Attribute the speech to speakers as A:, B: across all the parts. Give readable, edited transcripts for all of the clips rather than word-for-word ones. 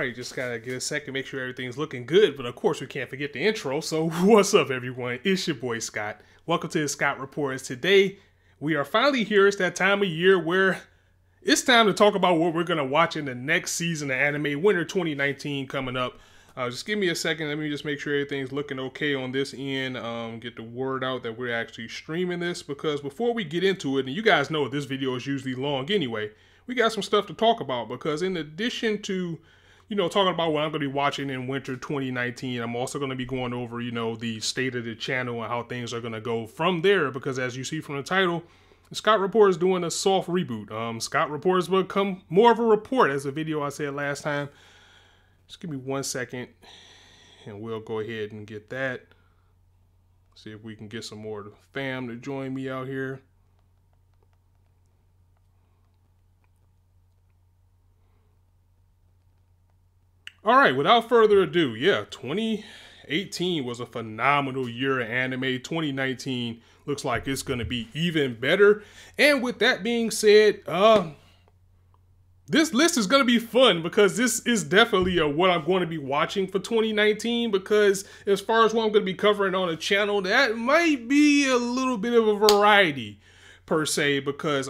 A: right, just gotta get a second, make sure everything's looking good. But of course, we can't forget the intro. So what's up, everyone? It's your boy Scott. Welcome to the Scott Reports. Today, we are finally here. It's that time of year where it's time to talk about what we're gonna watch in the next season of anime, Winter 2019 coming up. Just give me a second. Let me just make sure everything's looking okay on this end. Get the word out that we're actually streaming this, because before we get into it, and you guys know this video is usually long anyway, we got some stuff to talk about, because in addition to, talking about what I'm going to be watching in winter 2019, I'm also going to be going over, the state of the channel and how things are going to go from there, because as you see from the title, Scott Report is doing a soft reboot. Scott Report has become more of a report, as the video I said last time. Just give me 1 second, and we'll go ahead and get that. See if we can get some more of the fam to join me out here. All right, without further ado, yeah, 2018 was a phenomenal year of anime. 2019 looks like it's going to be even better. And with that being said, this list is going to be fun, because this is definitely what I'm going to be watching for 2019, because as far as what I'm going to be covering on the channel, that might be a little bit of a variety per se, because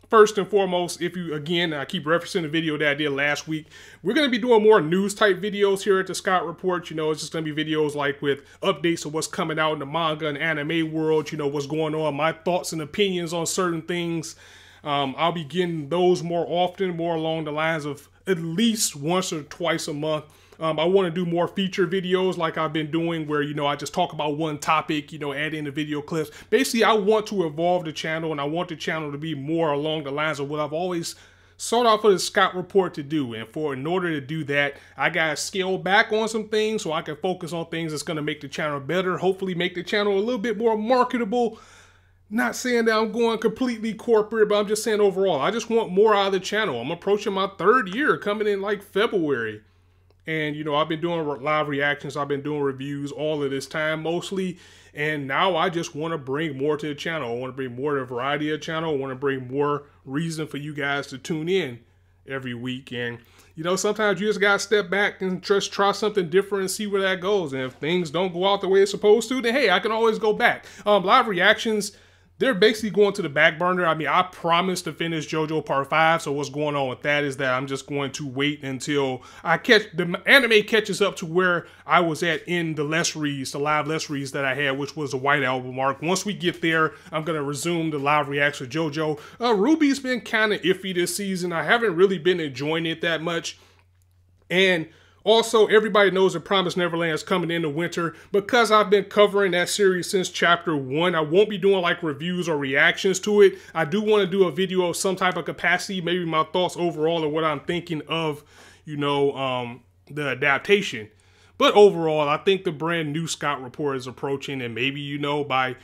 A: first and foremost, again, I keep referencing the video that I did last week, we're going to be doing more news type videos here at the Scott Report. It's just going to be videos like with updates of what's coming out in the manga and anime world, what's going on, my thoughts and opinions on certain things. I'll be getting those more often, more along the lines of at least once or twice a month. I want to do more feature videos like I've been doing, where, I just talk about one topic, add in the video clips. Basically, I want to evolve the channel, and I want the channel to be more along the lines of what I've always sought out for the Scott Report to do. And in order to do that, I got to scale back on some things so I can focus on things that's going to make the channel better, hopefully make the channel a little bit more marketable. Not saying that I'm going completely corporate, but I'm just saying overall, I just want more out of the channel. I'm approaching my 3rd year, coming in like February. And, I've been doing live reactions, I've been doing reviews all of this time mostly. And now I just want to bring more to the channel. I want to bring more to the variety of the channel. I want to bring more reason for you guys to tune in every week. And, sometimes you just got to step back and just try something different and see where that goes. And if things don't go out the way it's supposed to, then hey, I can always go back. Live reactions, they're basically going to the back burner. I mean, I promised to finish JoJo Part 5, so what's going on with that is that I'm just going to wait until the anime catches up to where I was at in the Let's Reads, the live Let's Reads that I had, which was the White Album arc. Once we get there, I'm going to resume the live reacts of JoJo. Ruby's been kind of iffy this season. I haven't really been enjoying it that much. And also, everybody knows that Promised Neverland is coming in the winter. Because I've been covering that series since chapter 1, I won't be doing like reviews or reactions to it. I do want to do a video of some type of capacity, maybe my thoughts overall and what I'm thinking of, the adaptation. But overall, I think the brand new Scott Report is approaching, and maybe, by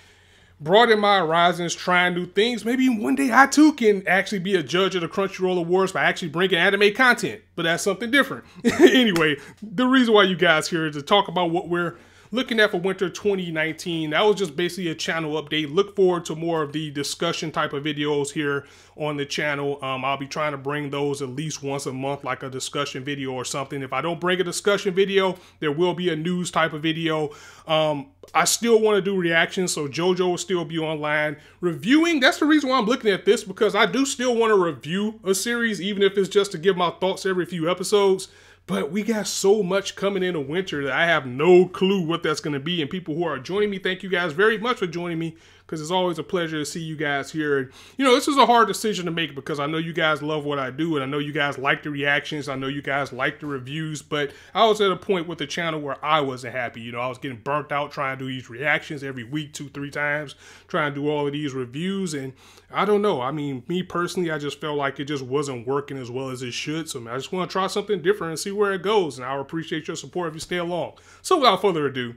A: broaden my horizons, trying new things, maybe one day I too can actually be a judge of the Crunchyroll Awards by actually bringing anime content, but that's something different. Anyway, the reason why you guys here is to talk about what we're looking at for winter 2019. That was just basically a channel update. Look forward to more of the discussion type of videos here on the channel. I'll be trying to bring those at least once a month, like a discussion video or something. If I don't bring a discussion video, there will be a news type of video. I still want to do reactions, so JoJo will still be online. Reviewing, that's the reason why I'm looking at this, because I do still want to review a series, even if it's just to give my thoughts every few episodes. But we got so much coming in the winter that I have no clue what that's going to be. And people who are joining me, thank you guys very much for joining me, because it's always a pleasure to see you guys here. This is a hard decision to make, because I know you guys love what I do, and I know you guys like the reactions. I know you guys like the reviews, but I was at a point with the channel where I wasn't happy. I was getting burnt out trying to do these reactions every week, 2-3 times, trying to do all of these reviews. And I don't know. I mean, me personally, I just felt like it just wasn't working as well as it should. So I just want to try something different and see where it goes. And I would appreciate your support if you stay along. So without further ado,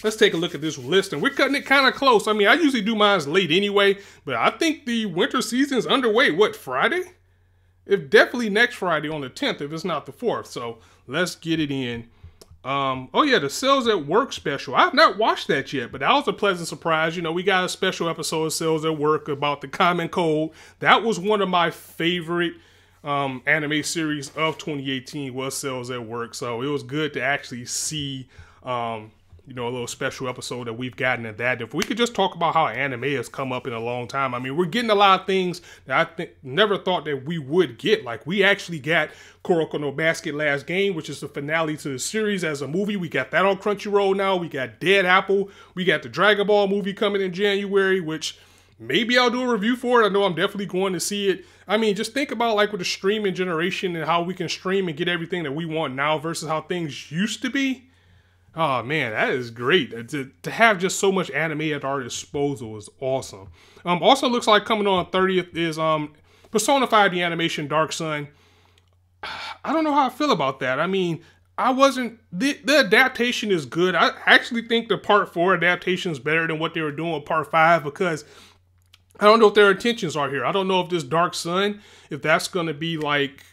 A: let's take a look at this list, and we're cutting it kind of close. I mean, I usually do mine late anyway, but I think the winter season's underway. What, Friday? If definitely next Friday on the 10th, if it's not the 4th. So let's get it in. Oh yeah, the Cells at Work special. I've not watched that yet, but that was a pleasant surprise. We got a special episode of Cells at Work about the Common Cold. That was one of my favorite anime series of 2018 was Cells at Work. So it was good to actually see, you know, a little special episode that we've gotten at that. If we could just talk about how anime has come up in a long time. I mean, we're getting a lot of things that I never thought that we would get. Like, we actually got Kuroko no Basket Last Game, which is the finale to the series as a movie. We got that on Crunchyroll now. We got Dead Apple. We got the Dragon Ball movie coming in January, which maybe I'll do a review for it. I know I'm definitely going to see it. I mean, just think about like with the streaming generation and how we can stream and get everything that we want now versus how things used to be. Oh man, that is great. To have just so much anime at our disposal is awesome. Also looks like coming on 30th is Persona 5 the animation Dark Sun. I don't know how I feel about that. I mean, the adaptation is good. I actually think the part 4 adaptation is better than what they were doing with part 5 because I don't know what their intentions are here. I don't know if this Dark Sun, if that's going to be like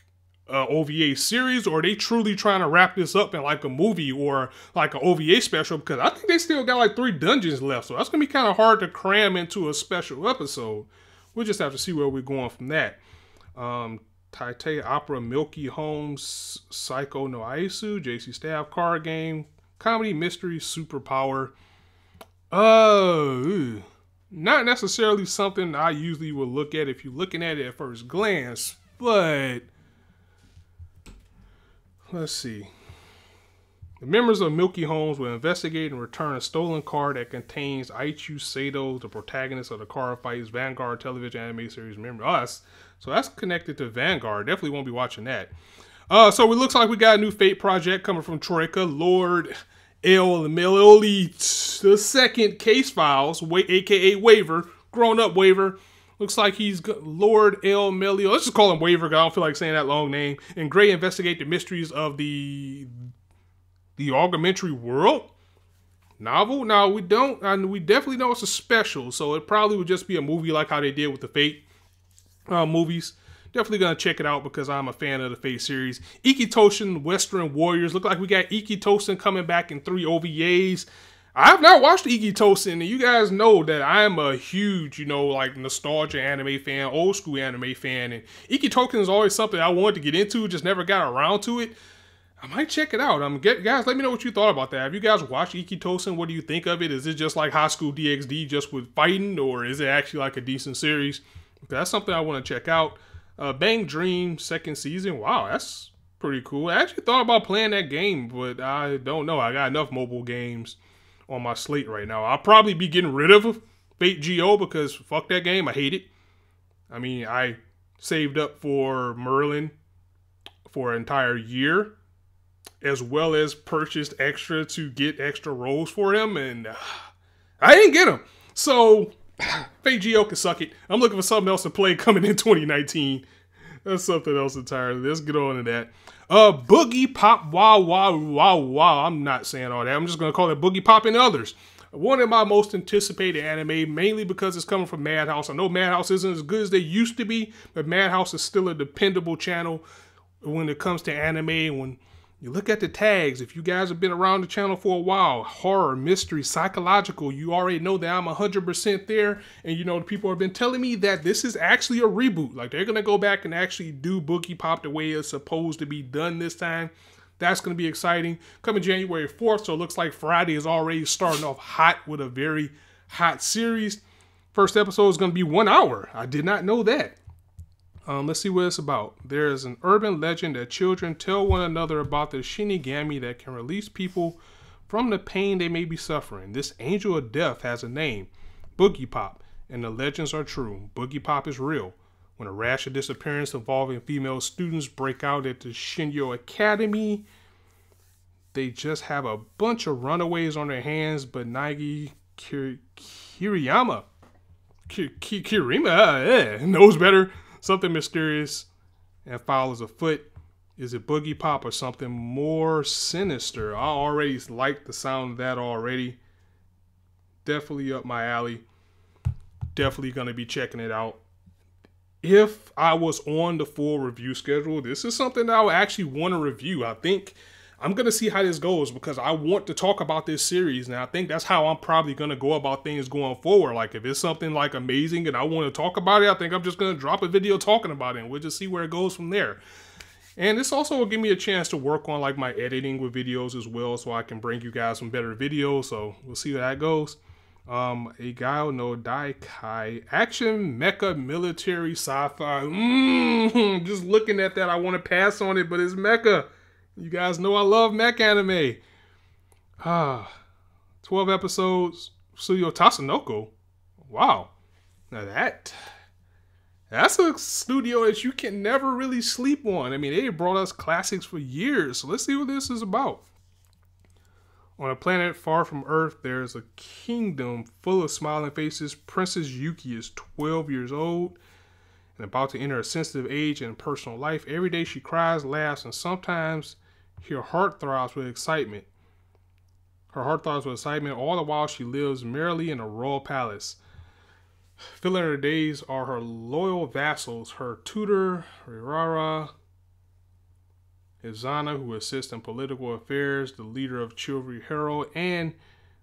A: OVA series, or are they truly trying to wrap this up in like a movie or like an OVA special, because I think they still got like 3 dungeons left. So that's going to be kind of hard to cram into a special episode. We'll just have to see where we're going from that. Taitei Opera, Milky Holmes, Psycho no Aisu, JC Staff card game, comedy, mystery, superpower. Not necessarily something I usually would look at if you're looking at it at first glance, but let's see. The members of Milky Holmes will investigate and return a stolen card that contains Aichu Sato, the protagonist of the Card Fights Vanguard television anime series. Remember us. So that's connected to Vanguard. Definitely won't be watching that. So it looks like we got a new Fate project coming from Troika. Lord El Melioli, the second Case Files, aka Waiver, grown up Waiver. Looks like he's Lord El Melio. Let's just call him Waiver, because I don't feel like saying that long name. And Gray investigate the mysteries of the Augmentary World novel. Now we don't, and we definitely know it's a special, so it probably would just be a movie like how they did with the Fate movies. Definitely gonna check it out because I'm a fan of the Fate series. Iki Toshin Western Warriors. Look like we got Iki Toshin coming back in 3 OVAs. I have not watched Iki Toshin, and you guys know that I'm a huge, you know, like nostalgia anime fan, old school anime fan, and Iki Toshin is always something I wanted to get into, just never got around to it. I might check it out. Guys, let me know what you thought about that. Have you guys watched Iki Toshin? What do you think of it? Is it just like High School DxD just with fighting, or is it actually like a decent series? That's something I want to check out. Bang Dream second season. Wow, that's pretty cool. I actually thought about playing that game, but I don't know. I got enough mobile games on my slate right now. I'll probably be getting rid of Fate GO because fuck that game. I hate it. I mean, I saved up for Merlin for an entire year, as well as purchased extra to get extra rolls for him, and I didn't get them. So Fate GO can suck it. I'm looking for something else to play coming in 2019. That's something else entirely. Let's get on to that. Boogie Pop Wow Wow Wow Wow. I'm not saying all that. I'm just going to call it Boogie Pop and Others. One of my most anticipated anime, mainly because it's coming from Madhouse. I know Madhouse isn't as good as they used to be, but Madhouse is still a dependable channel when it comes to anime. When you look at the tags, if you guys have been around the channel for a while, horror, mystery, psychological, you already know that I'm 100% there. And you know, people have been telling me that this is actually a reboot. Like, they're going to go back and actually do Boogie Pop the way it's supposed to be done this time. That's going to be exciting. Coming January 4th, so it looks like Friday is already starting off hot with a very hot series. First episode is going to be 1 hour. I did not know that. Let's see what it's about. There is an urban legend that children tell one another about the Shinigami that can release people from the pain they may be suffering. This angel of death has a name, Boogie Pop, and the legends are true. Boogie Pop is real. When a rash of disappearance involving female students break out at the Shinyo Academy, they just have a bunch of runaways on their hands, but Nagi Kiriyama knows better. Something mysterious and foul is afoot. Is it Boogie Pop or something more sinister? I already like the sound of that already. Definitely up my alley. Definitely going to be checking it out. If I was on the full review schedule, this is something that I would actually want to review. I think I'm going to see how this goes because I want to talk about this series. And I think that's how I'm probably going to go about things going forward. Like if it's something like amazing and I want to talk about it, I think I'm just going to drop a video talking about it and we'll just see where it goes from there. And this also will give me a chance to work on like my editing with videos as well, so I can bring you guys some better videos. So we'll see how that goes. Egal no Daikai, action, mecha, military, sci-fi. Just looking at that, I want to pass on it, but it's mecha. You guys know I love mech anime. 12 episodes, Studio Tatsunoko. Wow. Now that's a studio that you can never really sleep on. I mean, they brought us classics for years. So let's see what this is about. On a planet far from Earth, there is a kingdom full of smiling faces. Princess Yuki is 12 years old and about to enter a sensitive age in personal life. Every day she cries, laughs, and sometimes her heart throbs with excitement. All the while she lives merrily in a royal palace. Filling her days are her loyal vassals, her tutor, Rirara, Izana, who assists in political affairs, the leader of Chivalry Hero, and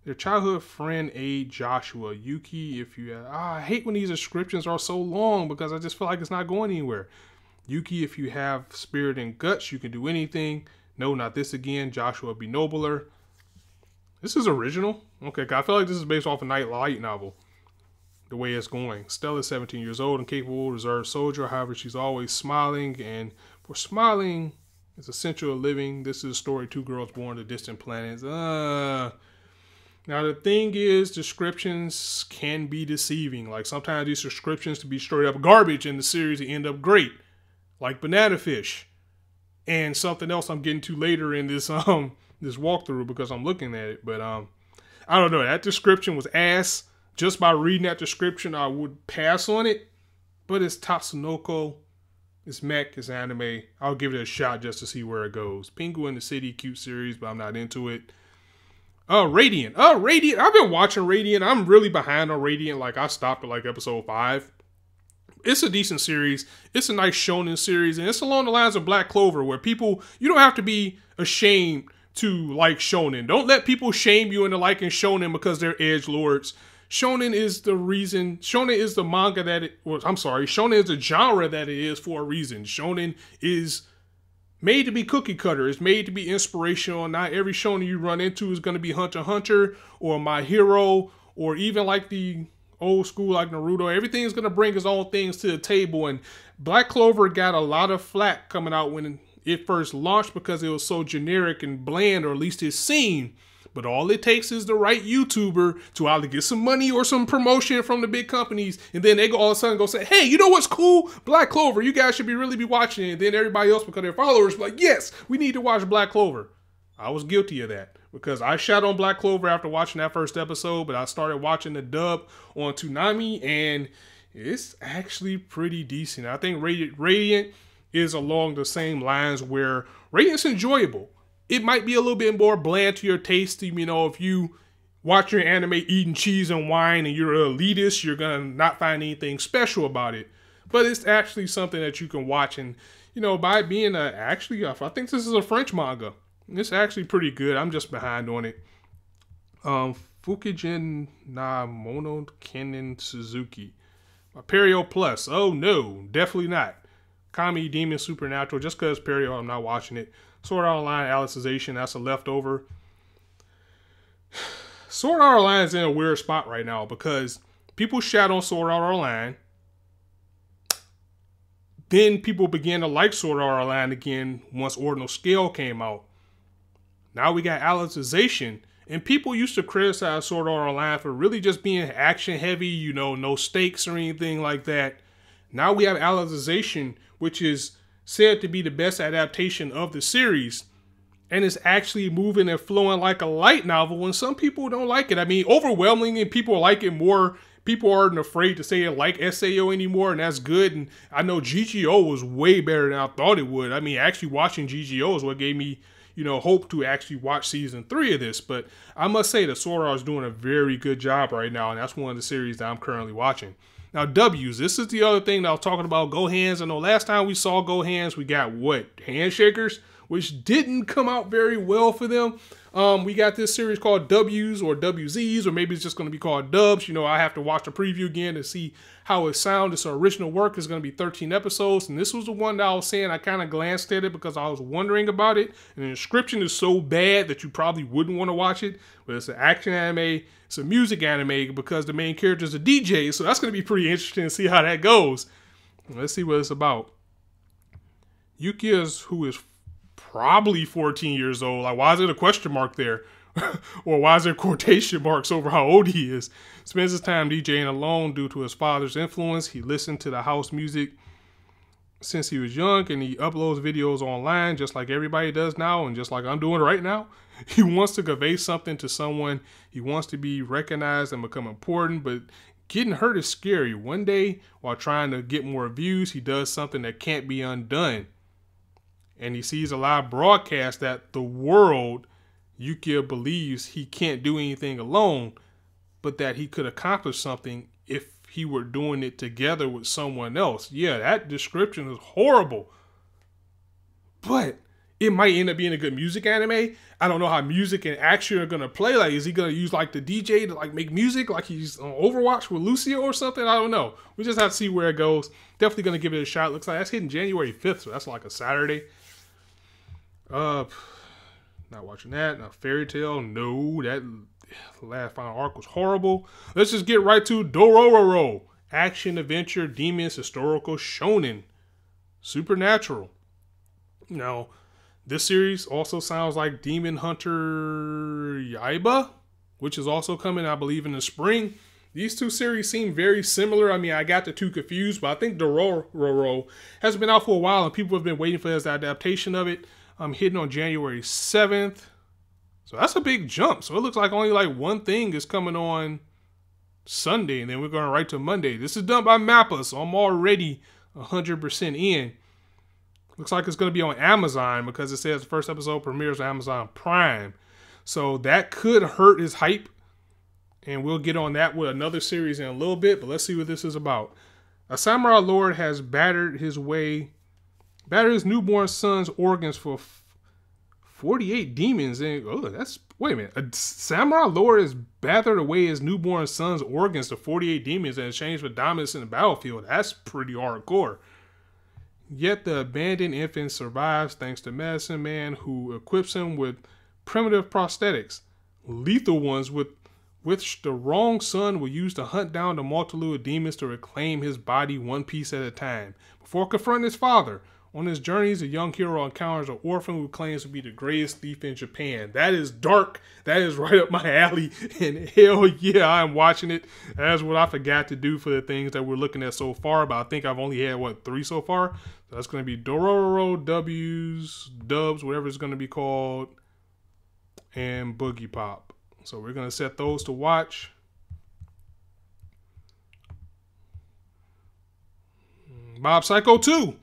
A: their childhood friend aide Joshua. Yuki, if you I hate when these descriptions are so long because I just feel like it's not going anywhere. Yuki, if you have spirit and guts, you can do anything. No, not this again. Joshua, be nobler. This is original. Okay, I feel like this is based off a Night Light novel. The way it's going. Stella is 17 years old and capable, reserved soldier. However, she's always smiling, and for smiling is essential to living. This is a story, two girls born to distant planets. Now the thing is, descriptions can be deceiving. Like sometimes these descriptions can be straight up garbage in the series and end up great. Like Banana Fish. And something else I'm getting to later in this this walkthrough because I'm looking at it. But I don't know. That description was ass. Just by reading that description, I would pass on it. But it's Tatsunoko. It's mech. It's anime. I'll give it a shot just to see where it goes. Penguin in the City, cute series, but I'm not into it. Radiant. Radiant. I've been watching Radiant. I'm really behind on Radiant. Like, I stopped at like episode 5. It's a decent series. It's a nice shonen series. And it's along the lines of Black Clover, where people, you don't have to be ashamed to like shonen. Don't let people shame you into liking shonen because they're edgelords. Shonen is the reason. Shonen is the manga that it was. I'm sorry. Shonen is the genre that it is for a reason. Shonen is made to be cookie cutter. It's made to be inspirational. Not every shonen you run into is going to be Hunter x Hunter or My Hero or even like the old school like Naruto. Everything is going to bring its own things to the table. And Black Clover got a lot of flack coming out when it first launched because it was so generic and bland, or at least it seemed. But all it takes is the right YouTuber to either get some money or some promotion from the big companies. And then they go all of a sudden go say, hey, you know what's cool? Black Clover. You guys should really be watching it. And then everybody else, because their followers, like, yes, we need to watch Black Clover. I was guilty of that because I shot on Black Clover after watching that first episode. But I started watching the dub on Toonami, and it's actually pretty decent. I think Radiant is along the same lines where Radiant's enjoyable. It might be a little bit more bland to your taste. You know, if you watch your anime eating cheese and wine and you're an elitist, you're going to not find anything special about it. But it's actually something that you can watch. And, you know, by being I think this is a French manga. It's actually pretty good. I'm just behind on it. Fukijin na Mono Kennen Suzuki. Perio Plus. Oh, no. Definitely not. Kami, Demon, Supernatural. Just because Perio, I'm not watching it. Sword Art Online, Alicization, that's a leftover. Sword Art Online is in a weird spot right now because people shat on Sword Art Online. Then people began to like Sword Art Online again once Ordinal Scale came out. Now we got Alicization, and people used to criticize Sword Art Online for really just being action heavy, you know, no stakes or anything like that. Now we have Alicization, which is said to be the best adaptation of the series, and it's actually moving and flowing like a light novel, and some people don't like it. I mean, overwhelmingly, people like it more. People aren't afraid to say they like SAO anymore, and that's good. And I know GGO was way better than I thought it would. I mean, actually watching GGO is what gave me, you know, hope to actually watch season 3 of this. But I must say that Sword Art is doing a very good job right now, and that's one of the series that I'm currently watching. Now, W's. This is the other thing that I was talking about, Gohans. I know last time we saw Gohans, we got what? Handshakers? which didn't come out very well for them. We got this series called W's or WZs, or maybe it's just going to be called Dubs. You know, I have to watch the preview again to see how it sounds. Its original work is going to be 13 episodes, and this was the one that I was saying I kind of glanced at it because I was wondering about it. And the description is so bad that you probably wouldn't want to watch it. But it's an action anime, it's a music anime because the main character is a DJ, so that's going to be pretty interesting to see how that goes. Let's see what it's about. Yuki, who is probably 14 years old. Like, why is it a question mark there? Or why is there quotation marks over how old he is? Spends his time DJing alone due to his father's influence. He listened to the house music since he was young, and he uploads videos online just like everybody does now, and just like I'm doing right now. He wants to convey something to someone. He wants to be recognized and become important, but getting hurt is scary. One day, while trying to get more views, he does something that can't be undone. And he sees a live broadcast that the world, Yuki believes he can't do anything alone, but that he could accomplish something if he were doing it together with someone else. Yeah, that description is horrible. But it might end up being a good music anime. I don't know how music and action are going to play. Like, is he going to use like the DJ to like make music like he's on Overwatch with Lucio or something? I don't know. We just have to see where it goes. Definitely going to give it a shot. Looks like that's hitting January 5th, so that's like a Saturday. Not watching that. Now, Fairy Tail, no, that last final arc was horrible. Let's just get right to Dororo. Action, adventure, demons, historical, shonen, supernatural. Now, this series also sounds like Demon Hunter Yaiba, which is also coming, I believe, in the spring. These two series seem very similar. I mean, I got the two confused, but I think Dororo has been out for a while, and people have been waiting for this adaptation of it. I'm hitting on January 7th. So that's a big jump. So it looks like only like one thing is coming on Sunday, and then we're going right to Monday. This is done by Mappa, so I'm already 100% in. Looks like it's going to be on Amazon because it says the first episode premieres on Amazon Prime. So that could hurt his hype, and we'll get on that with another series in a little bit, but let's see what this is about. A samurai lord has battered his newborn son's organs for 48 demons. And wait a minute. A samurai lord has battered away his newborn son's organs to 48 demons in exchange for dominance in the battlefield. That's pretty hardcore. Yet the abandoned infant survives thanks to Medicine Man, who equips him with primitive prosthetics, lethal ones with which the wrong son will use to hunt down the multitude of demons to reclaim his body one piece at a time. Before confronting his father, on his journeys, a young hero encounters an orphan who claims to be the greatest thief in Japan. That is dark. That is right up my alley. And hell yeah, I'm watching it. That's what I forgot to do for the things that we're looking at so far. But I think I've only had, 3 so far? So that's going to be Dororo, W's, Dubs, whatever it's going to be called, and Boogie Pop. So we're going to set those to watch. Mob Psycho 2.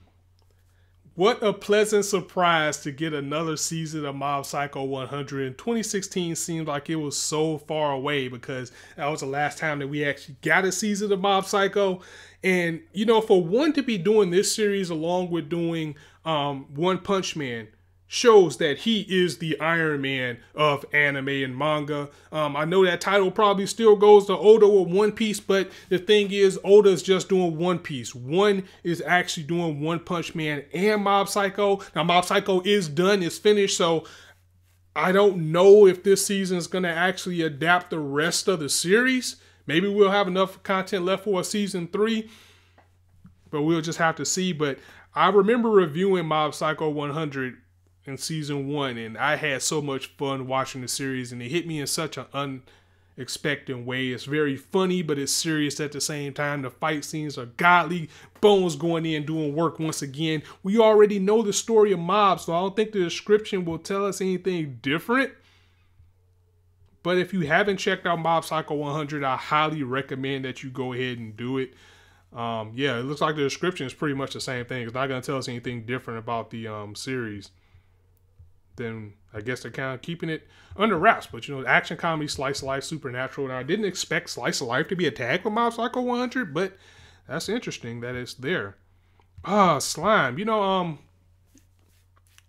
A: What a pleasant surprise to get another season of Mob Psycho 100. 2016 seemed like it was so far away because that was the last time that we actually got a season of Mob Psycho. And, you know, for one to be doing this series along with doing One Punch Man shows that he is the Iron Man of anime and manga. I know that title probably still goes to Oda with One Piece, but the thing is, Oda is just doing One Piece. One is actually doing One Punch Man and Mob Psycho. Now, Mob Psycho is done, it's finished, so I don't know if this season is going to actually adapt the rest of the series. Maybe we'll have enough content left for a season 3, but we'll just have to see. But I remember reviewing Mob Psycho 100 in season 1, and I had so much fun watching the series, and it hit me in such an unexpected way. It's very funny, but it's serious at the same time. The fight scenes are godly. Bones going in doing work once again. We already know the story of Mob, so I don't think the description will tell us anything different. But if you haven't checked out Mob Psycho 100, I highly recommend that you go ahead and do it. Yeah, it looks like the description is pretty much the same thing. It's not going to tell us anything different about the series. Then I guess they're kind of keeping it under wraps. But, you know, action comedy, slice of life, supernatural. Now, I didn't expect slice of life to be a tag for Mob Psycho 100, but that's interesting that it's there. Slime. You know,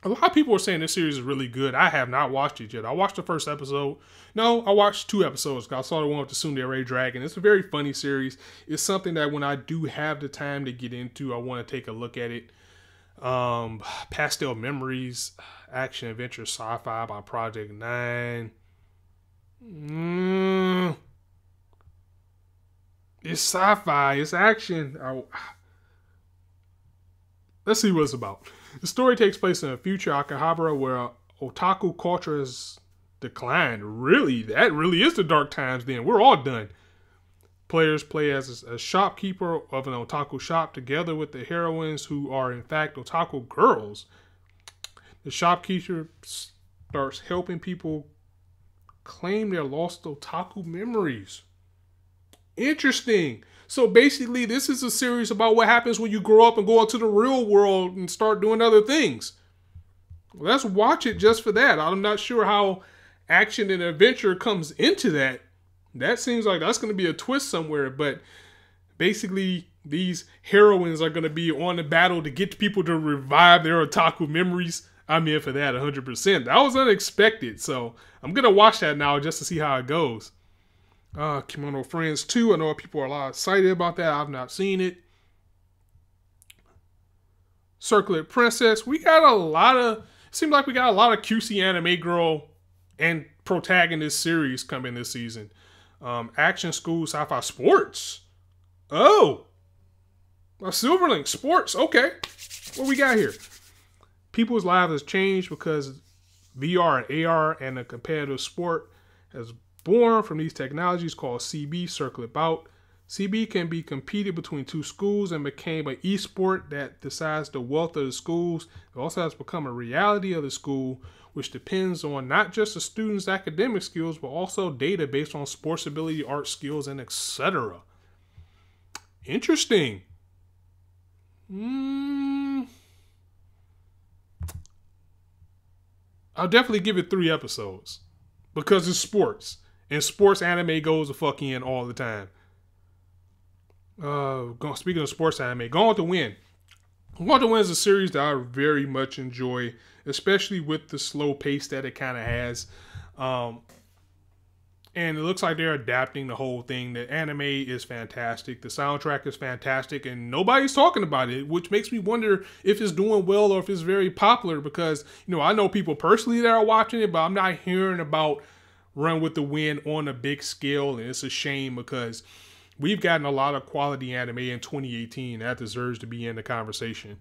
A: A lot of people are saying this series is really good. I have not watched it yet. I watched the first episode. No, I watched 2 episodes. I saw the one with the Tsundere Dragon. It's a very funny series. It's something that when I do have the time to get into, I want to take a look at it. Pastel Memories, action adventure sci-fi by Project 9. It's sci-fi. It's action. Let's see what it's about. The story takes place in a future Akihabara where otaku culture has declined. Really? That really is the dark times then. We're all done. Players play as a shopkeeper of an otaku shop together with the heroines who are in fact otaku girls. The shopkeeper starts helping people claim their lost otaku memories. Interesting. So basically, this is a series about what happens when you grow up and go into the real world and start doing other things. Let's watch it just for that. I'm not sure how action and adventure comes into that. That seems like that's going to be a twist somewhere. But basically, these heroines are going to be on the battle to get people to revive their otaku memories. I'm in for that 100%. That was unexpected. So I'm going to watch that now just to see how it goes. Kimono Friends 2. I know people are a lot excited about that. I've not seen it. Circlet Princess. We got a lot of... It seems like we got a lot of QC anime girl and protagonist series coming this season. Action School Sci-Fi Sports. Oh! A Silverlink Sports. Okay. What we got here? People's lives has changed because VR and AR and a competitive sport has born from these technologies called CB, Circlet Bout. CB can be competed between 2 schools and became an esport that decides the wealth of the schools. It also has become a reality of the school, which depends on not just the students' academic skills, but also data based on sports ability, art skills, and etc. Interesting. I'll definitely give it 3 episodes because it's sports. And sports anime goes the fuck in all the time. Speaking of sports anime, Gone with the Wind. Gone with the Wind is a series that I very much enjoy, especially with the slow pace that it kind of has. And it looks like they're adapting the whole thing. The anime is fantastic. The soundtrack is fantastic. And nobody's talking about it, which makes me wonder if it's doing well or if it's very popular. Because, you know, I know people personally that are watching it, but I'm not hearing about Run with the Wind on a big scale, and it's a shame because we've gotten a lot of quality anime in 2018 that deserves to be in the conversation.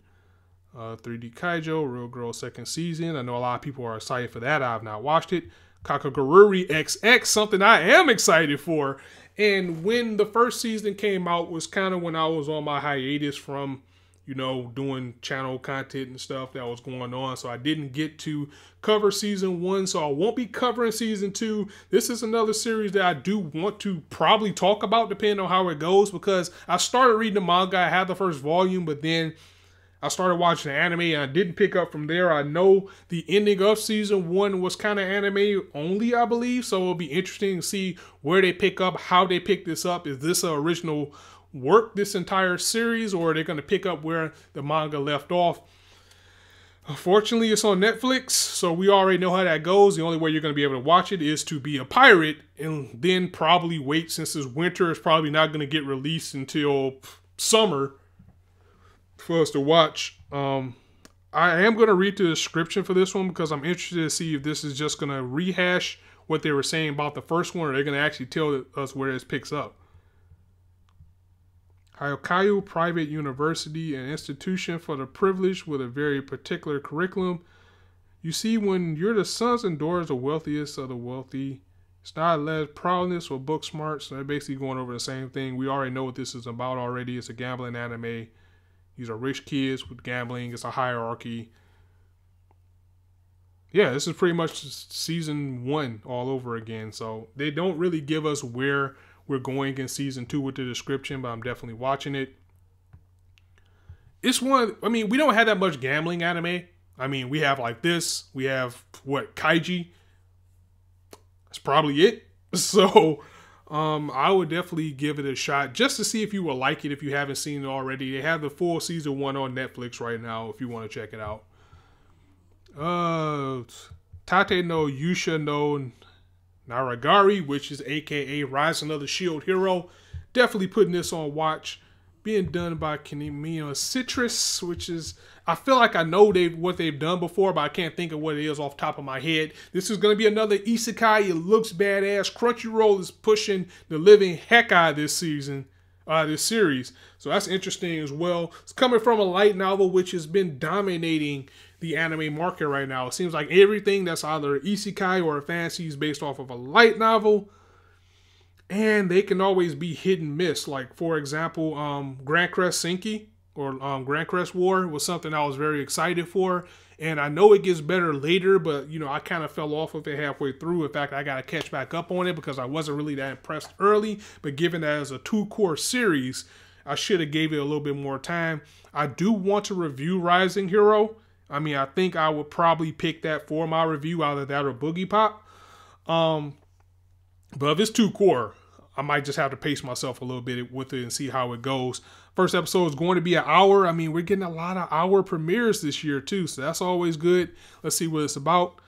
A: 3D Kaijo, Real Girl second season. I know a lot of people are excited for that. I've not watched it. Kakagururi XX, something I am excited for. And when the first season came out was kind of when I was on my hiatus from, you know, doing channel content and stuff that was going on. So I didn't get to cover season 1. So I won't be covering season 2. This is another series that I do want to probably talk about depending on how it goes. Because I started reading the manga. I had the first volume. But then I started watching the anime and I didn't pick up from there. I know the ending of season 1 was kind of anime only, I believe. So it'll be interesting to see where they pick up, how they pick this up. Is this an original work, this entire series, or are they going to pick up where the manga left off? Unfortunately, it's on Netflix, so we already know how that goes. The only way you're going to be able to watch it is to be a pirate and then probably wait, since it's winter. It's probably not going to get released until summer for us to watch. I am going to read the description for this one because I'm interested to see if this is just going to rehash what they were saying about the first one, or they're going to actually tell us where this picks up. Hyokayu Private University, an institution for the privileged with a very particular curriculum. You see, when you're the sons and daughters of the wealthiest of the wealthy, it's not less proudness or book smarts. So they're basically going over the same thing. We already know what this is about already. It's a gambling anime. These are rich kids with gambling. It's a hierarchy. Yeah, this is pretty much season 1 all over again. So they don't really give us where we're going in season 2 with the description, but I'm definitely watching it. It's one, I mean, we don't have that much gambling anime. I mean, we have like this. We have, what, Kaiji? That's probably it. So, I would definitely give it a shot just to see if you will like it if you haven't seen it already. They have the full season 1 on Netflix right now if you want to check it out. Tate no Yusha no Naragari, which is aka Rising of the Shield Hero. Definitely putting this on watch. Being done by Kinemia Citrus, which is, I feel like I know what they've done before, but I can't think of what it is off the top of my head. This is going to be another isekai. It looks badass. Crunchyroll is pushing the living heck out of this season, this series. So that's interesting as well. It's coming from a light novel, which has been dominating the anime market right now. It seems like everything that's either isekai or a fantasy is based off of a light novel. And they can always be hit and miss. Like, for example, Grand Crest Senki or Grand Crest War was something I was very excited for. And I know it gets better later, but, you know, I kind of fell off of it halfway through. In fact, I got to catch back up on it because I wasn't really that impressed early. But given that as a 2-core series, I should have gave it a little bit more time. I do want to review Rising Hero. I mean, I think I would probably pick that for my review, either that or Boogie Pop. But if it's 2-core, I might just have to pace myself a little bit with it and see how it goes. First episode is going to be an hour. I mean, we're getting a lot of hour premieres this year too, so that's always good. Let's see what it's about.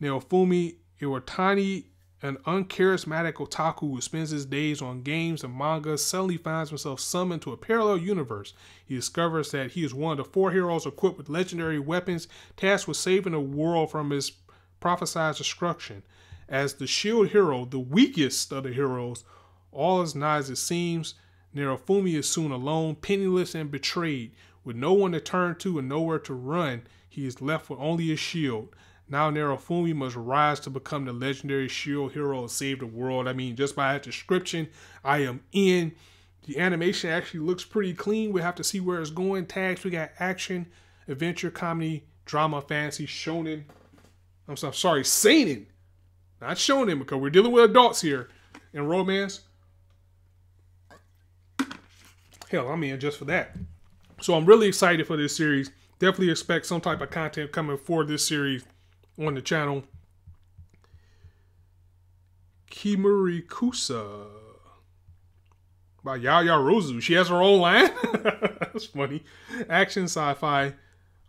A: Naofumi Iwatani, an uncharismatic otaku who spends his days on games and manga, suddenly finds himself summoned to a parallel universe. He discovers that he is one of the 4 heroes equipped with legendary weapons, tasked with saving the world from his prophesied destruction. As the shield hero, the weakest of the heroes, all is not as it seems. Naofumi is soon alone, penniless and betrayed. With no one to turn to and nowhere to run, he is left with only his shield. Now Naofumi must rise to become the legendary shield hero and save the world. I mean, just by that description, I am in. The animation actually looks pretty clean. We have to see where it's going. Tags, we got action, adventure, comedy, drama, fantasy, shonen. I'm sorry, seinen. Not shonen, because we're dealing with adults here. And romance. Hell, I'm in just for that. So I'm really excited for this series. Definitely expect some type of content coming for this series on the channel. Kimuri Kusa by Yaya Rozu. She has her own line. That's funny. Action sci-fi.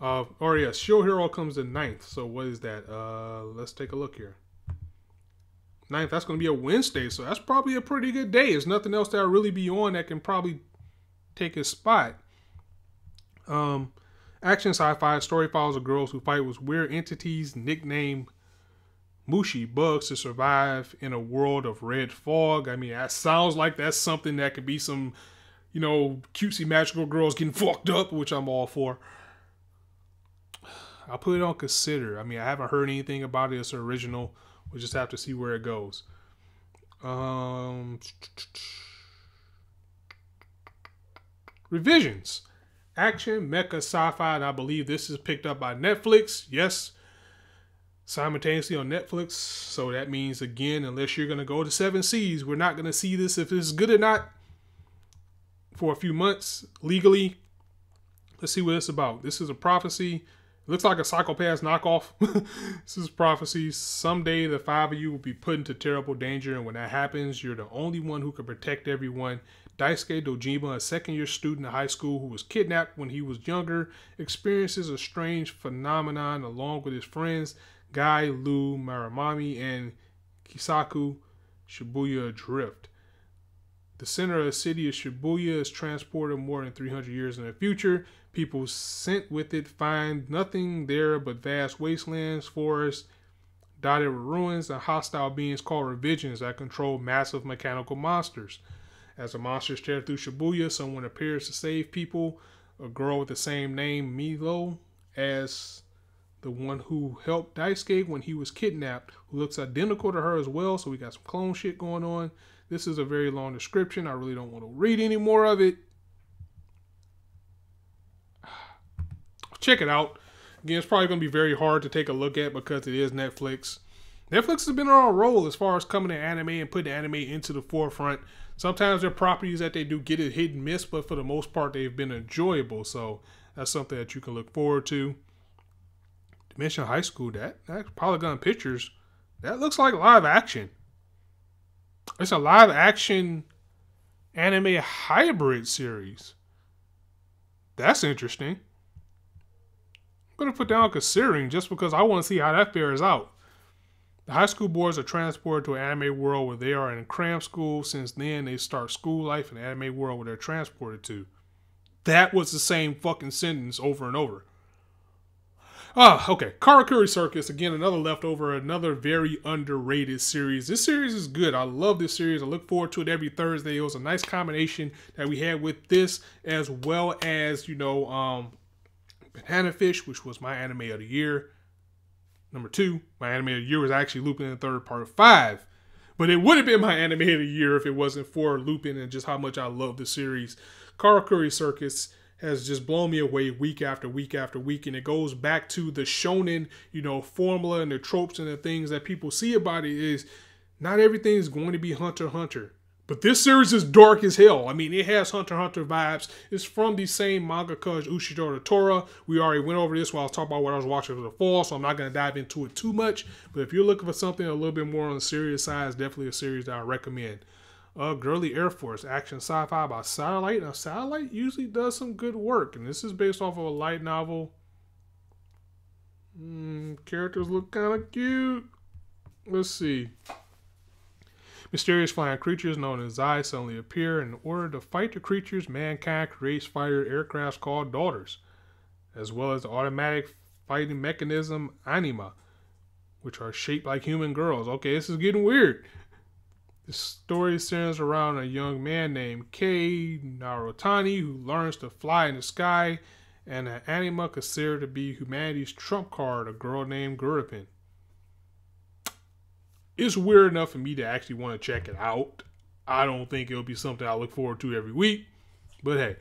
A: Or yes, Shield Hero comes the 9th. So what is that? Let's take a look here. 9th, that's going to be a Wednesday. So that's probably a pretty good day. There's nothing else that'll really be on that can probably take his spot. Action sci-fi story follows of girls who fight with weird entities nicknamed Mushi bugs to survive in a world of red fog. I mean, that sounds like that's something that could be some, you know, cutesy magical girls getting fucked up, which I'm all for. I'll put it on consider. I mean, I haven't heard anything about it. It's original. We'll just have to see where it goes. Revisions. Action, mecha, sci-fi, and I believe this is picked up by Netflix. Yes, simultaneously on Netflix. So that means, again, unless you're going to go to 7 Seas, we're not going to see this if it's good or not for a few months legally. Let's see what it's about. This is a prophecy. It looks like a Psycho-Pass knockoff. This is prophecy. Someday the 5 of you will be put into terrible danger, and when that happens, you're the only one who can protect everyone. Daisuke Dojima, a second-year student in high school who was kidnapped when he was younger, experiences a strange phenomenon along with his friends Guy, Lu, Maramami, and Kisaku Shibuya Drift. The center of the city of Shibuya is transported more than 300 years in the future. People sent with it find nothing there but vast wastelands, forests, dotted with ruins, and hostile beings called Revisions that control massive mechanical monsters. As the monsters tear through Shibuya, someone appears to save people. A girl with the same name, Milo, as the one who helped Daisuke when he was kidnapped, who looks identical to her as well. So we got some clone shit going on. This is a very long description. I really don't want to read any more of it. Check it out. Again, it's probably going to be very hard to take a look at because it is Netflix. Netflix has been on a roll as far as coming to anime and putting anime into the forefront. Sometimes there are properties that they do get it hit and miss, but for the most part, they've been enjoyable. So that's something that you can look forward to. Dimension High School, that Polygon Pictures, that looks like live action. It's a live action anime hybrid series. That's interesting. going to put down considering just because I want to see how that fares out. The high school boys are transported to an anime world where they are in cram school. Since then, they start school life in the anime world where they're transported to. That was the same fucking sentence over and over. Okay. Karakuri Circus, again, another leftover, another very underrated series. This series is good. I love this series. I look forward to it every Thursday. It was a nice combination that we had with this, as well as, Banana Fish, which was my anime of the year. Number 2, my anime of the year was actually Lupin in the Third Part 5. But it would have been my anime of the year if it wasn't for Lupin and just how much I love the series. Karakuri Circus has just blown me away week after week after week. And it goes back to the shonen, formula and the tropes and the things that people see about it is not everything is going to be Hunter x Hunter. But this series is dark as hell. I mean, it has Hunter x Hunter vibes. It's from the same mangaka as Ushidori Tora. We already went over this while I was talking about what I was watching for the fall, so I'm not going to dive into it too much. But if you're looking for something a little bit more on the serious side, it's definitely a series that I recommend. Girly Air Force, action sci-fi by Satellite. Now, Satellite usually does some good work, and this is based off of a light novel. Characters look kind of cute. Let's see. Mysterious flying creatures known as Zai suddenly appear. In order to fight the creatures, mankind creates fighter aircrafts called Daughters, as well as the automatic fighting mechanism Anima, which are shaped like human girls. Okay, this is getting weird. The story centers around a young man named Kei Narotani who learns to fly in the sky, and an Anima considered to be humanity's trump card, a girl named Gurupin. It's weird enough for me to actually want to check it out. I don't think it'll be something I look forward to every week. But hey,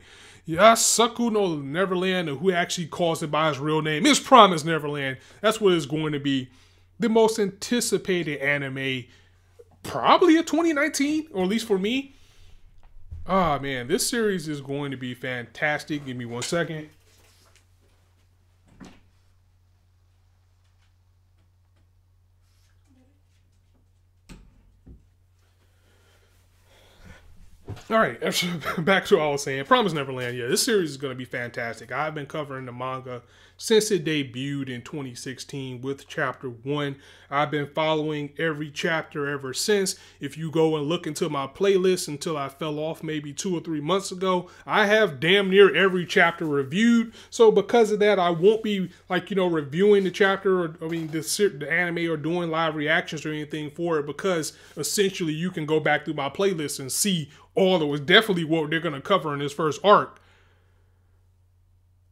A: Yasaku no Neverland, or who actually calls it by its real name, is Promised Neverland. That's what it's going to be. The most anticipated anime, probably of 2019, or at least for me. Ah, man, this series is going to be fantastic. Give me 1 second. All right, back to what I was saying. Promised Neverland. Yeah, this series is going to be fantastic. I've been covering the manga since it debuted in 2016 with chapter 1. I've been following every chapter ever since. If you go and look into my playlist until I fell off maybe 2 or 3 months ago, I have damn near every chapter reviewed. So because of that, I won't be reviewing the chapter or the anime or doing live reactions or anything for it, because essentially you can go back through my playlist and see all that was definitely what they're going to cover in this first arc.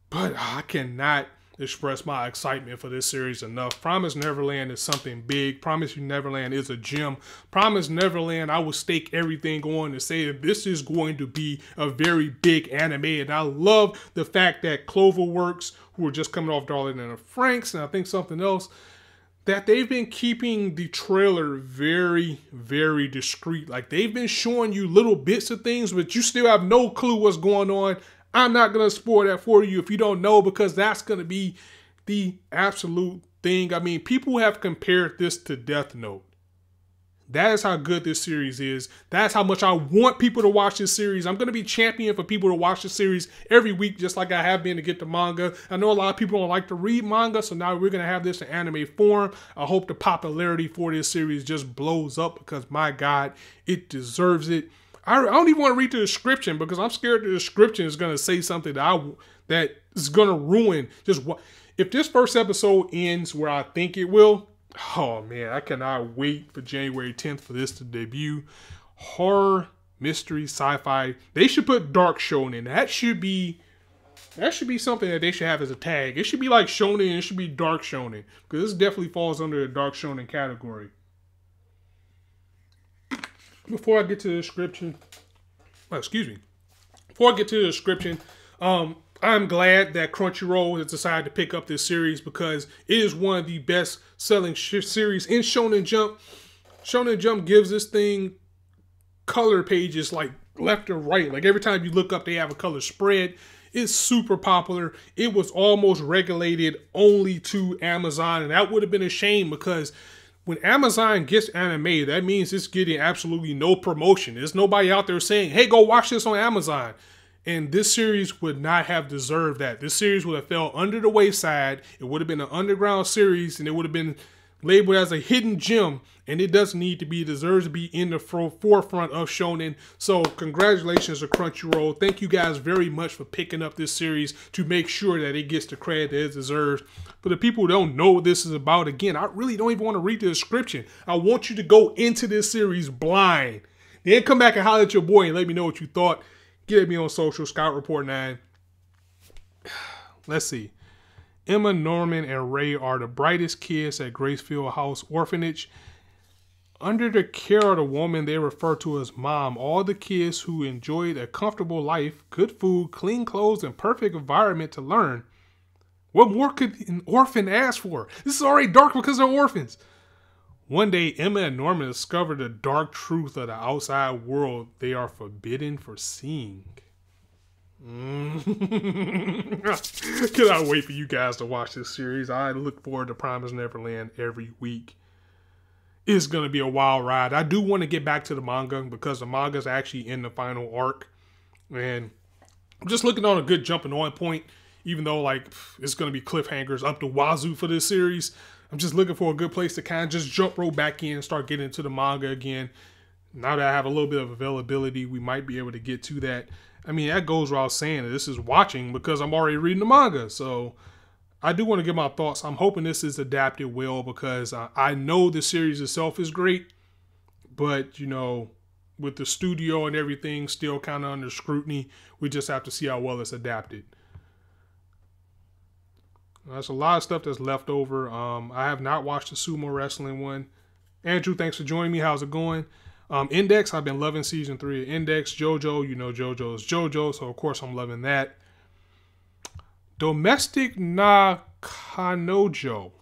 A: But I cannot express my excitement for this series enough. Promised Neverland is something big. Promised Neverland is a gem. Promised Neverland, I will stake everything on to say that this is going to be a very big anime. And I love the fact that Cloverworks, who are just coming off Darling and the Franxx, and I think something else, that they've been keeping the trailer very, very discreet. Like, they've been showing you little bits of things, but you still have no clue what's going on. I'm not going to spoil that for you if you don't know, because that's going to be the absolute thing. I mean, people have compared this to Death Note. That is how good this series is. That's how much I want people to watch this series. I'm going to be champion for people to watch the series every week, just like I have been to get the manga. I know a lot of people don't like to read manga, so now we're going to have this in anime form. I hope the popularity for this series just blows up, because my God, it deserves it. I don't even want to read the description, because I'm scared the description is going to say something that is going to ruin just what. If this first episode ends where I think it will, oh man, I cannot wait for January 10th for this to debut. Horror, mystery, sci-fi. They should put dark shonen. That should be something that they should have as a tag. It should be like shonen, and it should be dark shonen, because this definitely falls under the dark shonen category. Before I get to the description, I'm glad that Crunchyroll has decided to pick up this series, because it is one of the best selling series in Shonen Jump. Shonen Jump gives this thing color pages like left and right. Like every time you look up, they have a color spread. It's super popular. It was almost regulated only to Amazon, and that would have been a shame, because when Amazon gets anime, that means it's getting absolutely no promotion. There's nobody out there saying, hey, go watch this on Amazon. And this series would not have deserved that. This series would have fell under the wayside. It would have been an underground series, and it would have been labeled as a hidden gem. And it doesn't need to be. It deserves to be in the forefront of shonen. So congratulations to Crunchyroll. Thank you guys very much for picking up this series to make sure that it gets the credit that it deserves. For the people who don't know what this is about, again, I really don't even want to read the description. I want you to go into this series blind. Then come back and holler at your boy and let me know what you thought. Get at me on social, Scout Report 9. Let's see. Emma, Norman, and Ray are the brightest kids at Gracefield House Orphanage. Under the care of the woman they refer to as mom, all the kids who enjoyed a comfortable life, good food, clean clothes, and perfect environment to learn. What more could an orphan ask for? This is already dark because they're orphans. One day, Emma and Norman discover the dark truth of the outside world they are forbidden for seeing. Cannot wait for you guys to watch this series. I look forward to Promised Neverland every week. It's going to be a wild ride. I do want to get back to the manga because the manga is actually in the final arc. And I'm just looking on a good jumping on point, even though like it's going to be cliffhangers up to wazoo for this series. I'm just looking for a good place to kind of just jump roll back in and start getting into the manga again. Now that I have a little bit of availability, we might be able to get to that. I mean, that goes without saying that this is watching because I'm already reading the manga. So I do want to give my thoughts. I'm hoping this is adapted well because I know the series itself is great. But, you know, with the studio and everything still kind of under scrutiny, we just have to see how well it's adapted. There's a lot of stuff that's left over. I have not watched the sumo wrestling one. Andrew, thanks for joining me. How's it going? Index, I've been loving season 3 of Index. JoJo, you know JoJo is JoJo, so of course I'm loving that. Domestic na Kanojo.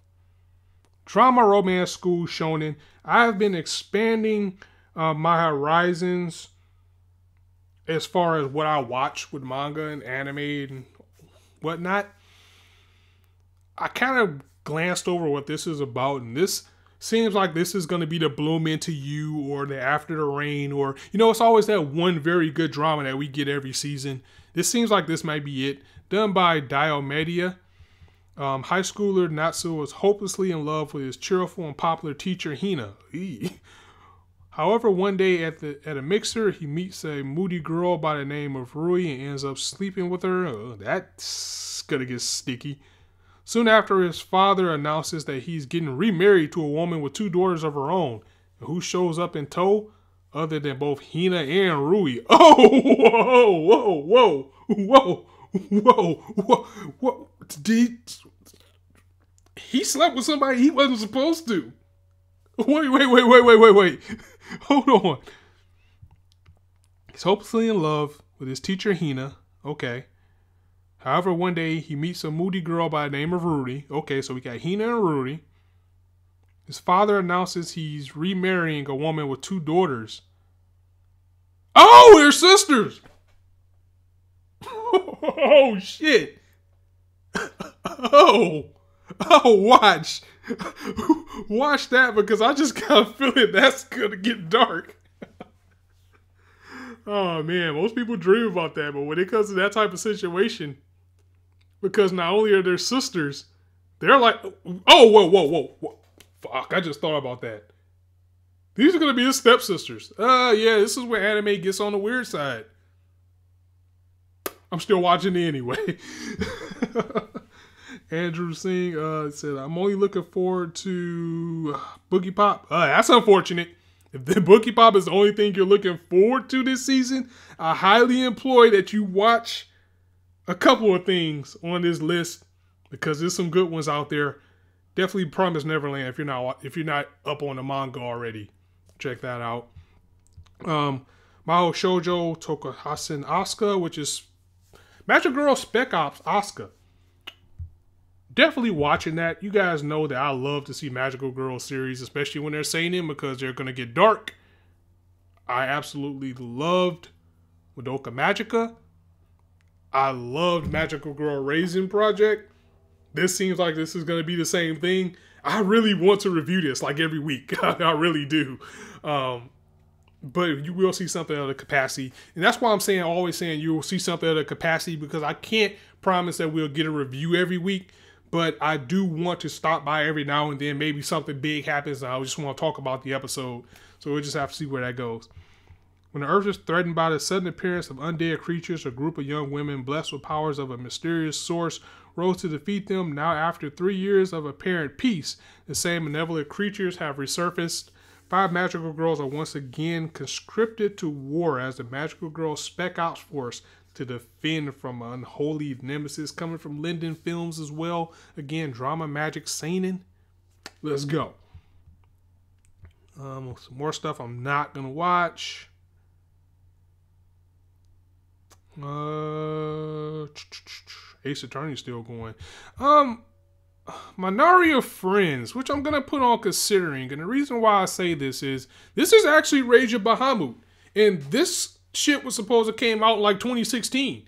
A: Drama romance school shonen. I've been expanding my horizons as far as what I watch with manga and anime and whatnot. I kind of glanced over what this is about, and this seems like this is going to be the Bloom Into You or the After the Rain, or, you know, it's always that one very good drama that we get every season. This seems like this might be it. Done by Diomedia. High schooler Natsu is hopelessly in love with his cheerful and popular teacher Hina. However, one day at a mixer, he meets a moody girl by the name of Rui and ends up sleeping with her. That's gonna get sticky. Soon after, his father announces that he's getting remarried to a woman with 2 daughters of her own. And who shows up in tow? Other than both Hina and Rui. Oh, whoa. He slept with somebody he wasn't supposed to. Wait. Hold on. He's hopelessly in love with his teacher Hina. Okay. However, one day he meets a moody girl by the name of Rudy. Okay, so we got Hina and Rudy. His father announces he's remarrying a woman with 2 daughters. Oh, they're sisters! Oh, shit. Oh, watch. Watch that because I just got a feeling that's going to get dark. Oh, man, most people dream about that, but when it comes to that type of situation, because not only are they sisters, they're like, oh, whoa. Fuck, I just thought about that. These are going to be his stepsisters. Yeah, this is where anime gets on the weird side. I'm still watching it anyway. Andrew Singh said, I'm only looking forward to Boogie Pop. That's unfortunate. If the Boogie Pop is the only thing you're looking forward to this season, I highly implore that you watch a couple of things on this list because there's some good ones out there. Definitely Promised Neverland if you're not up on the manga already. Check that out. Mahou Shoujo Tokuhasen Asuka, which is Magic Girl Spec Ops Asuka. Definitely watching that. You guys know that I love to see Magical Girl series, especially when they're seinen because they're going to get dark. I absolutely loved Madoka Magica. I loved Magical Girl Raisin Project. This seems like this is going to be the same thing. I really want to review this like every week. I really do. but you will see something of the capacity. And that's why I'm saying, always saying you will see something of the capacity, because I can't promise that we'll get a review every week, but I do want to stop by every now and then. Maybe something big happens and I just want to talk about the episode. So we'll just have to see where that goes. When the earth is threatened by the sudden appearance of undead creatures, a group of young women blessed with powers of a mysterious source rose to defeat them. Now, after 3 years of apparent peace, the same malevolent creatures have resurfaced. 5 magical girls are once again conscripted to war as the magical girl spec ops force to defend from an unholy nemesis, coming from Linden Films as well. Again, drama, magic, seinen. Let's go. Some more stuff I'm not gonna watch. Ace Attorney still going. Minority of Friends, which I'm gonna put on considering, and the reason why I say this is actually Rage of Bahamut, and this shit was supposed to came out like 2016.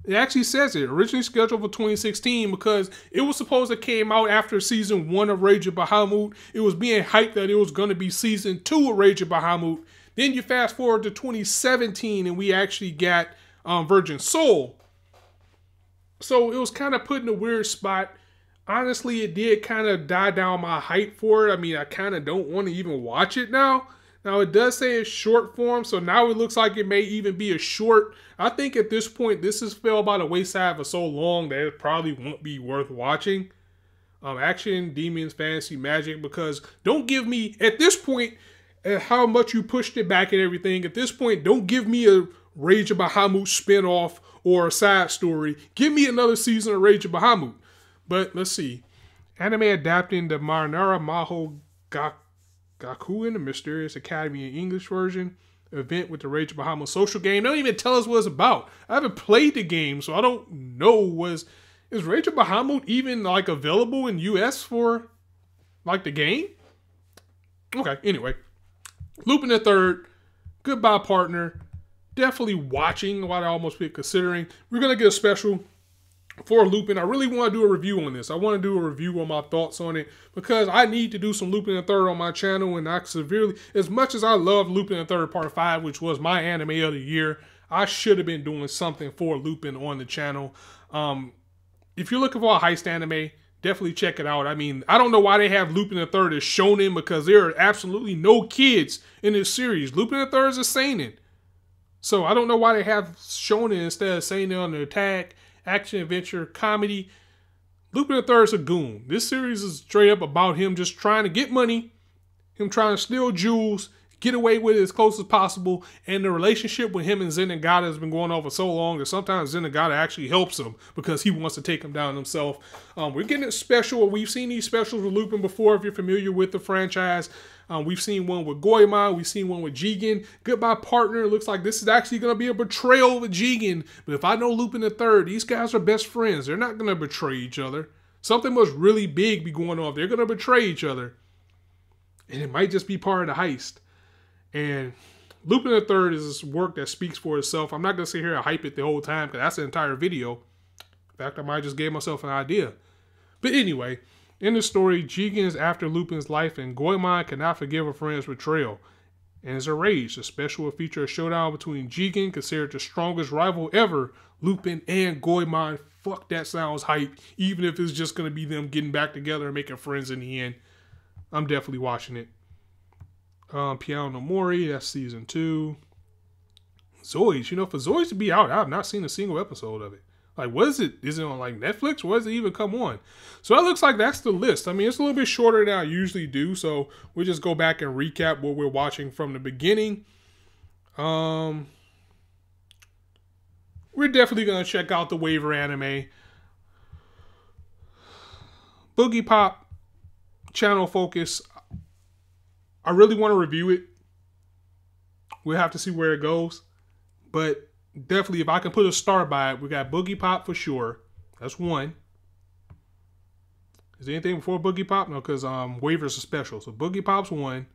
A: It actually says it originally scheduled for 2016 because it was supposed to came out after season 1 of Rage of Bahamut. It was being hyped that it was gonna be season 2 of Rage of Bahamut. Then you fast forward to 2017 and we actually got Virgin Soul. So it was kind of put in a weird spot. Honestly, it did kind of die down my hype for it. I mean, I kind of don't want to even watch it now. Now, it does say it's short form, so now it looks like it may even be a short. I think at this point, this has fell by the wayside for so long that it probably won't be worth watching. Action, demons, fantasy, magic, because don't give me, at this point, how much you pushed it back and everything, at this point, don't give me a Rage of Bahamut spinoff or a side story. Give me another season of Rage of Bahamut. But let's see. Anime adapting the Marinara Maho Gakuen, the Mysterious Academy in English version. Event with the Rage of Bahamut social game. They don't even tell us what it's about. I haven't played the game, so I don't know. Is Rage of Bahamut even like available in US for like the game? Okay, anyway. Lupin the Third. Goodbye, partner. Definitely watching what I almost be considering. We're going to get a special for Lupin. I really want to do a review on this. I want to do a review on my thoughts on it because I need to do some Lupin the Third on my channel, and I severely, as much as I love Lupin the Third Part 5, which was my anime of the year, I should have been doing something for Lupin on the channel. If you're looking for a heist anime, definitely check it out. I mean, I don't know why they have Lupin the Third as shonen because there are absolutely no kids in this series. Lupin the Third is a seinen. So I don't know why they have shonen instead of seinen on their tag. Action, adventure, comedy. Lupin the Third is a goon. This series is straight up about him just trying to get money, him trying to steal jewels, get away with it as close as possible, and the relationship with him and Zenigata has been going on for so long that sometimes Zenigata actually helps him because he wants to take him down himself. We're getting a special. We've seen these specials with Lupin before if you're familiar with the franchise. We've seen one with Goemon. We've seen one with Jigen. Goodbye, partner. It looks like this is actually going to be a betrayal with Jigen. But if I know Lupin the Third, these guys are best friends. They're not going to betray each other. Something must really big be going on. They're going to betray each other. And it might just be part of the heist. And Lupin the Third is work that speaks for itself. I'm not going to sit here and hype it the whole time because that's the entire video. In fact, I might just gave myself an idea. But anyway, in the story, Jigen is after Lupin's life and Goemon cannot forgive a friend's betrayal and is enraged. The special will feature a showdown between Jigen, considered the strongest rival ever, Lupin, and Goemon. Fuck, that sounds hype. Even if it's just going to be them getting back together and making friends in the end. I'm definitely watching it. Piano no Mori, that's season 2. Zoids, you know, for Zoids to be out, I have not seen a single episode of it. Like, what is it? Is it on like Netflix? Where does it even come on? So it looks like that's the list. I mean, it's a little bit shorter than I usually do. So we'll just go back and recap what we're watching from the beginning. We're definitely going to check out the waiver anime. Boogie Pop, channel focus. I really want to review it. We'll have to see where it goes. But definitely, if I can put a star by it, we got Boogie Pop for sure. That's 1. Is there anything before Boogie Pop? No, because waivers are special. So Boogie Pop's 1.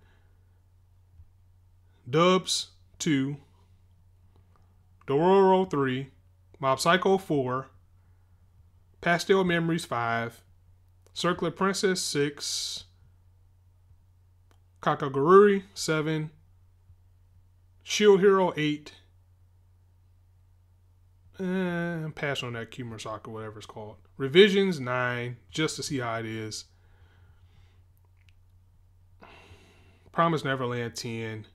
A: Dubs 2. Dororo 3. Mob Psycho 4. Pastel Memories 5. Circular Princess 6. Kakagururi 7. Shield Hero 8. I'm passing on that Kimusaka, whatever it's called. Revisions 9, just to see how it is. Promise Neverland 10.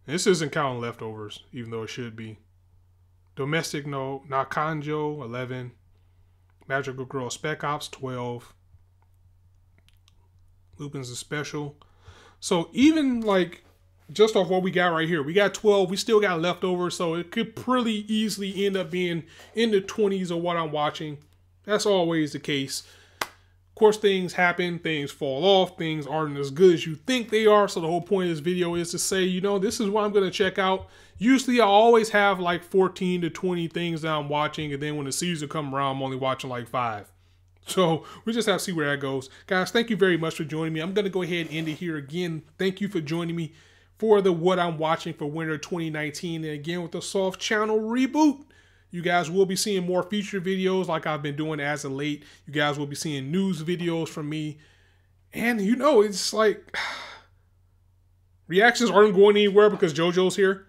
A: This isn't counting leftovers, even though it should be. Domestic No, Nakanjo 11. Magical Girl Spec Ops 12. Lupin's a special. So even like just off what we got right here, we got 12. We still got leftovers, so it could pretty easily end up being in the 20s of what I'm watching. That's always the case. Of course, things happen, things fall off, things aren't as good as you think they are. So the whole point of this video is to say, you know, this is what I'm going to check out. Usually I always have like 14 to 20 things that I'm watching. And then when the season comes around, I'm only watching like 5. So we just have to see where that goes. Guys, thank you very much for joining me. I'm going to go ahead and end it here again. Thank you for joining me for the what I'm watching for winter 2019. And again, with the soft channel reboot. You guys will be seeing more feature videos like I've been doing as of late. You guys will be seeing news videos from me. And you know, it's like reactions aren't going anywhere because JoJo's here.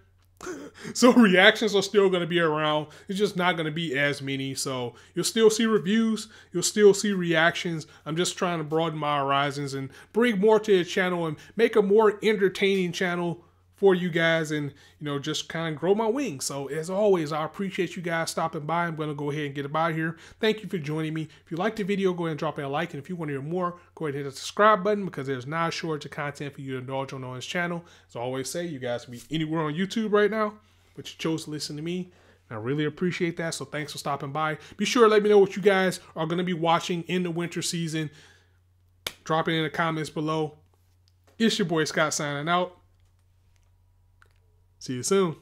A: So reactions are still going to be around. It's just not going to be as many. So you'll still see reviews. You'll still see reactions. I'm just trying to broaden my horizons and bring more to the channel and make a more entertaining channel for you guys, and you know, just kind of grow my wings. So as always, I appreciate you guys stopping by. I'm going to go ahead and get about here. Thank you for joining me. If you liked the video, go ahead and drop a like, and if you want to hear more, go ahead and hit the subscribe button, because there's not a shortage of content for you to indulge on this channel. As I always say, you guys can be anywhere on YouTube right now, but you chose to listen to me. I really appreciate that. So thanks for stopping by. Be sure to let me know what you guys are going to be watching in the winter season. Drop it in the comments below. It's your boy Scott signing out. See you soon.